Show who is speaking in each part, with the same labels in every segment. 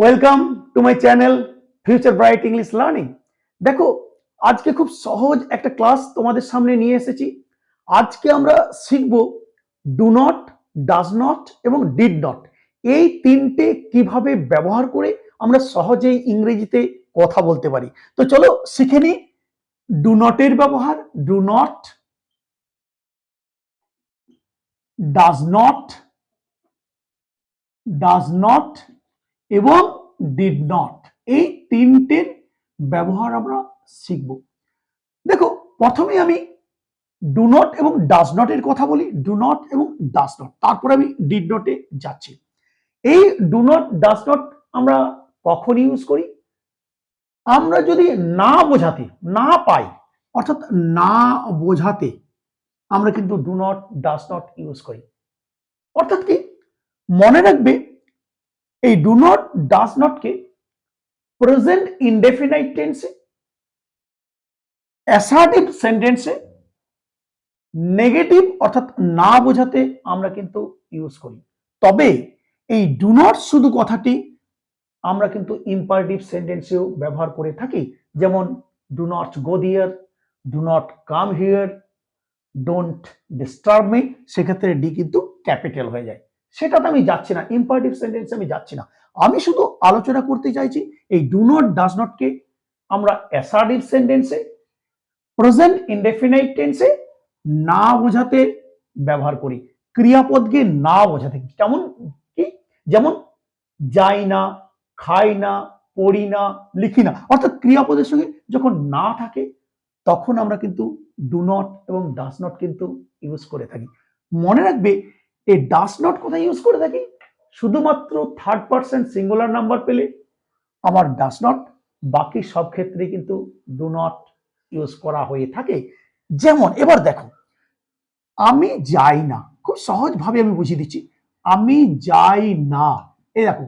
Speaker 1: Welcome to my channel future bright English learning. দেখো, আজকে খুব সহজ একটা ক্লাস তোমাদের সামনে নিয়ে এসেছি। আজকে আমরা শিখব ডু নট, ডাজ নট এবং ডিড নট, এই তিনটে কিভাবে ব্যবহার করে আমরা সহজেই ইংরেজিতে কথা বলতে পারি। তো চলো শিখে নিই। ডু নটের ব্যবহার, do not, does not, does not এবং ডিড নট, এই তিনটের ব্যবহার আমরা শিখব। দেখো, প্রথমে আমি ডু নট এবং ডাজ নট এর কথা বলি। ডু নট এবং ডাজ নট, তারপর আমি ডিড নটে যাচ্ছি। এই ডু নট, ডাজ নট আমরা কখন ইউজ করি? আমরা যদি না বোঝাতে, না পাই, অর্থাৎ না বোঝাতে আমরা কিন্তু do not, does not use করি। অর্থাৎ কি, মনে রাখবে এই ডু নট, ডাজ নট কে প্রেজেন্ট ইনডেফিনাইট টেন্সে, অ্যাসার্টিভ সেন্টেন্সে, নেগেটিভ অর্থাৎ না বোঝাতে আমরা কিন্তু ইউজ করি। তবে এই ডু নট শুধু কথাটি আমরা কিন্তু ইম্পারেটিভ সেন্টেন্সেও ব্যবহার করে থাকি। যেমন do not go there, do not come here, don't disturb me, সেক্ষেত্রে ডি কিন্তু ক্যাপিটাল হয়ে যায়। সেটাতে আমি যাচ্ছি না, ইম্পারেটিভ সেন্টেন্সে আমি যাচ্ছি না। আমি শুধু আলোচনা করতে চাইছি এই ডু নট, ডাজ নট কে আমরা অ্যাসার্টিভ সেন্টেন্সে, প্রেজেন্ট ইনডেফিনাইট টেন্সে না বোঝাতে ব্যবহার করি। ক্রিয়াপদকে না বোঝাতে, কেমন কি, যেমন যাই না, খাই না, পড়ি না, লিখি না, অর্থাৎ ক্রিয়াপদের সঙ্গে যখন না থাকে তখন আমরা কিন্তু ডু নট এবং ডাজ নট কিন্তু ইউজ করে থাকি। মনে রাখবে এই ডাজ নট কোথায় ইউজ করে থাকি? শুধুমাত্র থার্ড পারসন সিঙ্গুলার নাম্বার পেলে আমার ডাজ নট, বাকি সব ক্ষেত্রে কিন্তু ডু নট ইউজ করা হয়ে থাকে। যেমন এবার দেখো, আমি যাই না, খুব সহজ ভাবে আমি বুঝিয়ে দিচ্ছি। আমি যাই না, এই দেখো,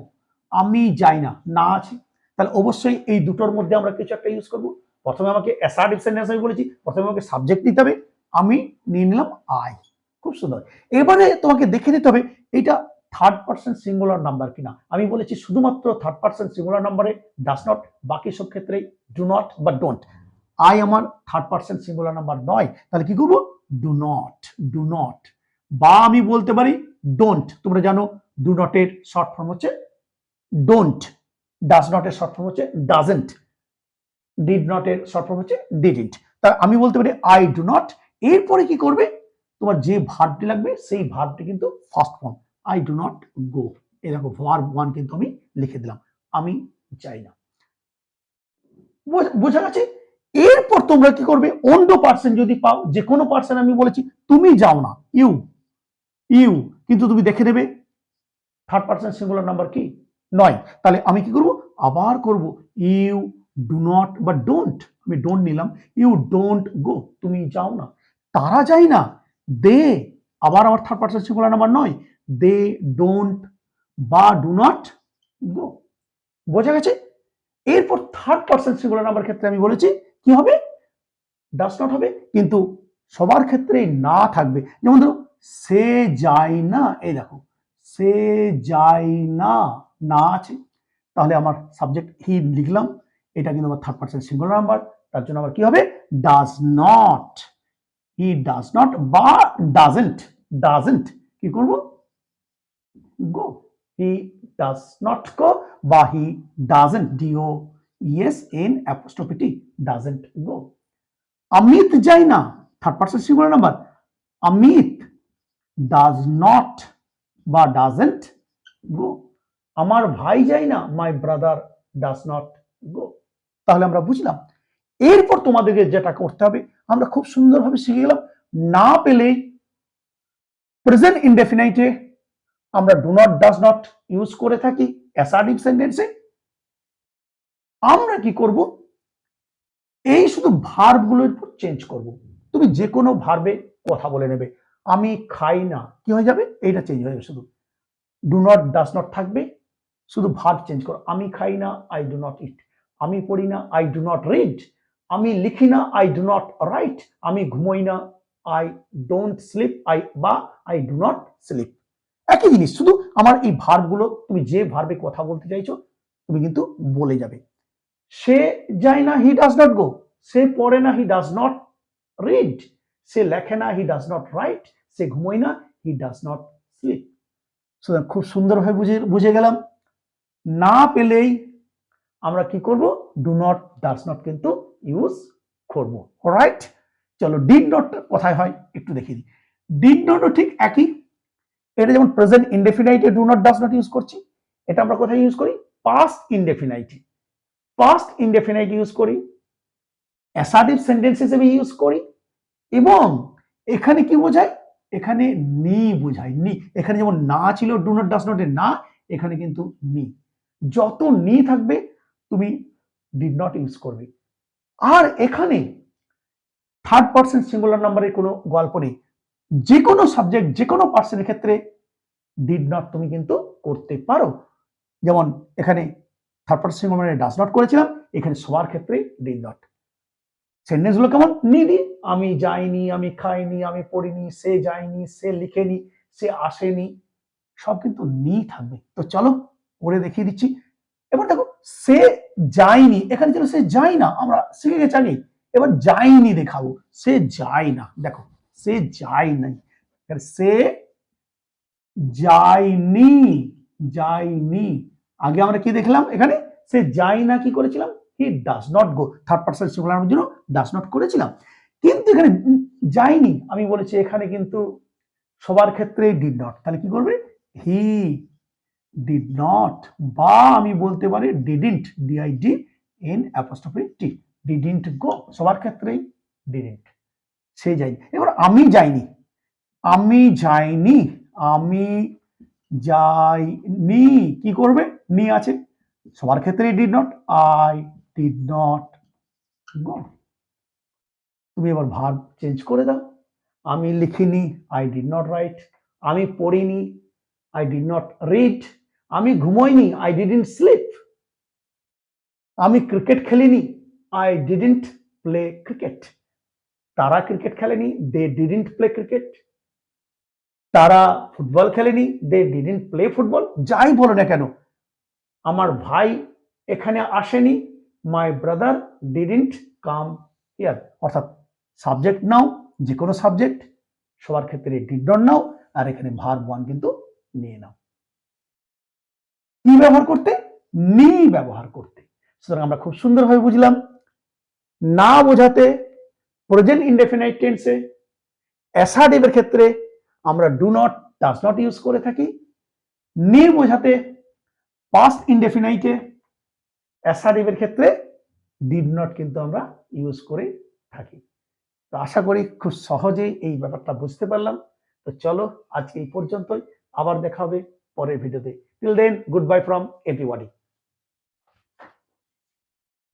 Speaker 1: আমি যাই না, না আছে, তাহলে অবশ্যই এই দুটোর মধ্যে আমরা কিছু একটা ইউজ করব। প্রথমে আমাকে অ্যাসার্টিভ সেন্টেন্স আমি বলেছি, প্রথমে আমাকে সাবজেক্ট দিতে হবে, আমি নিয়ে নিলাম আই। খুব সুন্দর। এবারে তোমাকে দেখে নিতে হবে এটা থার্ড পারসন সিঙ্গুলার নাম্বার কিনা। আমি বলেছি শুধুমাত্র থার্ড পারসন সিঙ্গুলার নাম্বারে ডাজ নট, বাকি সব ক্ষেত্রে ডু নট বা ডোন্ট। আই আমার থার্ড পারসন সিঙ্গুলার নাম্বার নয়, তাহলে কি করবো? Do not, do not. বা আমি বলতে পারি ডোন্ট, তোমরা জানো ডু নটের শর্ট ফর্ম হচ্ছে ডোন্ট, ডাজ নটের শর্ট ফর্ম হচ্ছে ডাজেন্ট, ডিড নটের শর্ট ফর্ম হচ্ছে ডিডন্ট। তা আমি বলতে পারি আই ডু নট, এরপরে কি করবে, তোমার যে ভার্বটি লাগবে সেই ভার্বটি কিন্তু first form, I do not গো। এই দেখো ভার্ব ওয়ান কিন্তু আমি লিখে দিলাম, আমি যাই না। বোঝা গেছে? এরপর তোমরা কি করবে, অন্য পার্সন যদি পাও, যে কোনো পার্সন, আমি বলেছি তুমি যাও না, ইউ, ইউ, কিন্তু তুমি দেখে নেবে থার্ড পার্সন সিঙ্গুলার নাম্বার কি নয়, তাহলে আমি কি করব, আবার করব ইউ ডু নট বা ডোন্ট, আমি ডোন্ট নিলাম, ইউ ডোন্ট গো, তুমি যাও না, তারা যায় না, দে, আবার আমার থার্ড পার্সন সিঙ্গুলার নাম্বার নয়, দে ডোন্ট বা ডু নট গো। বোঝা গেছে? এরপর থার্ড পার্সন সিঙ্গুলার নাম্বার ক্ষেত্রে আমি বলেছি কি হবে, ডাজ নট হবে, কিন্তু সবার ক্ষেত্রে না থাকবে। যেমন ধরো সে যায় না, এই দেখো সে যায় না, না আছে, তাহলে আমার সাবজেক্ট হি লিখলাম, এটা কিন্তু আমার থার্ড পারসন সিঙ্গুলার নাম্বার, তার জন্য আবার কি হবে, does not, he does not বা ডাজেন্ট, ডাজেন্ট কি করব, go, he does not go বা he doesn't, D O E S N apostrophe T, doesn't go. Amit যায় না, third person singular number, Amit does not বা ডাজেন্ট গো। আমার ভাই যায় না, my brother does not go. তাহলে আমরা বুঝলাম। এরপর তোমাদেরকে যেটা করতে হবে, আমরা খুব সুন্দরভাবে শিখে গেলাম, না পেলেই প্রেজেন্ট ইনডেফিনাইটে আমরা do not, does not use করে থাকি অ্যাসার্টিভ সেন্টেন্সে। আমরা কি করব, এই শুধু ভার্বগুলোর উপর চেঞ্জ করব। তুমি যে কোনো ভার্বে কথা বলে নেবে, আমি খাই না, কি হয়ে যাবে, এইটা চেঞ্জ হয়ে যাবে, শুধু ডু নট, ডাজ নট থাকবে, শুধু ভার্ব চেঞ্জ করো, আমি খাই না, আই ডু নট ইট, আমি পড়ি না, আই ডু নট রিড, আমি লিখি না, আই ডু নট রাইট, আমি ঘুমোই না, I don't sleep, I do not slip. একই জিনিস, শুধু আমার এই ভার্বগুলো, তুমি যে ভার্বে কথা বলতে চাইছো তুমি কিন্তু বলে যাবে। সে যায় না, হি ডাজ নট গো। সে পড়ে না, হি ডাজ নট রিড। সে লেখে না, হি ডাজ নট রাইট। সে ঘুমোয় না, হি ডাজ নট স্লিপ। সুতরাং খুব সুন্দরভাবে বুঝে গেলাম। না পেলেই আমরা কি করব? ডু নট, ডাজ নট কিন্তু ইউজ করব। অলরাইট, চলো ডিড নট কোথায় হয় একটু দেখে দিই। ডিড নটও ঠিক একই। এটা যেমন প্রেজেন্ট ইনডেফিনাইটে do not does not use করছি, এটা আমরা কোথায় ইউজ করি? পাস্ট ইনডেফিনাইটে। পাস্ট ইনডেফিনাইট ইউজ করি, অ্যাসার্টিভ সেন্টেন্স হিসেবে ইউজ করি, এবং এখানে কি বোঝায়? এখানে নি বোঝায়। নি, এখানে যেমন না ছিল ডু নট ডাজ নট এর না, এখানে কিন্তু নি। যত নি থাকবে তুমি ডিড নট ইউজ করবে। আর এখানে থার্ড পারসন সিঙ্গুলার নাম্বারের কোনো গল্প নেই। যে কোনো সাবজেক্ট, যে কোনো পার্সনের ক্ষেত্রে ডিড নট তুমি কিন্তু করতে পারো। যেমন এখানে থার্ড পারসন সিঙ্গুলার নাম্বারে ডাজ নট করেছিলাম, এখানে সবার ক্ষেত্রে ডিড নট। সেন্টেন্স গুলো কেমন? নিডি, আমি যাইনি, আমি খাইনি, আমি পড়িনি, সে যায়নি, সে লিখেনি, সে আসেনি, সব কিন্তু নি থাকবে। তো চলো করে দেখিয়ে দিচ্ছি। এবার দেখো, সে যায়নি, এখানে ছিল সে যায় না, আমরা শিখে গেছি আগে। এবার যায়নি দেখাবো, সে যায় না। দেখো, সে যায় নাই, সে যায়নি, যায়নি। আগে আমরা কি দেখলাম? এখানে সে যায় না কি করেছিলাম? হি does not go, third person singular জন্য ডাজ নট করেছিলাম। কিন্তু এখানে যায়নি আমি বলেছি, এখানে কিন্তু সবার ক্ষেত্রে ডিড নট। তাহলে কি করবে? হি ডিড নট, বা আমি বলতে পারি didn't, DID N apostrophe T, didn't go, সবার ক্ষেত্রেই ডিডন্ট। সে যায়নি। এবার আমি যাইনি, আমি যাইনি, আমি যাইনি, কি করবে? নি আছে, সবার ক্ষেত্রে did not, I did not go. তুমি এবার ভার্ব চেঞ্জ করে দাও। আমি লিখিনি, আই ডিড নট রাইট। আমি পড়িনি, আই ডিড নট রিড। আমি ঘুমোইনি, আই ডিডন্ট স্লিপ। আমি ক্রিকেট খেলিনি, আই ডিডন্ট প্লে ক্রিকেট। তারা ক্রিকেট খেলেনি, দে ডিডন্ট প্লে ক্রিকেট। তারা ফুটবল খেলেনি, দে ডিডন্ট প্লে ফুটবল। যাই বলো না কেন, আমার ভাই এখানে আসেনি, my brother didn't come here. অর্থাৎ সাবজেক্ট নাও, যে কোনো সাবজেক্ট, সবার ক্ষেত্রে ডিড নট নাও, আর এখানে ভার্ব ওয়ান কিন্তু নিয়ে নাও। কি ব্যবহার করতে? নি ব্যবহার করতে। সুতরাং আমরা খুব সুন্দরভাবে বুঝলাম, না বোঝাতে প্রেজেন্ট ইনডেফিনাইট টেন্সে অ্যাসার্টিভের ক্ষেত্রে আমরা do not, does not use করে থাকি। নি বোঝাতে পাস্ট ইনডেফিনাইটে অ্যাসার্টিভের ক্ষেত্রে ডিড নট কিন্তু আমরা ইউজ করে থাকি। তো আশা করি খুব সহজেই এই ব্যাপারটা বুঝতে পারলাম। তো চলো আজকে এই পর্যন্তই, আবার দেখা হবে পরের ভিডিওতে। Till then, good bye from everybody.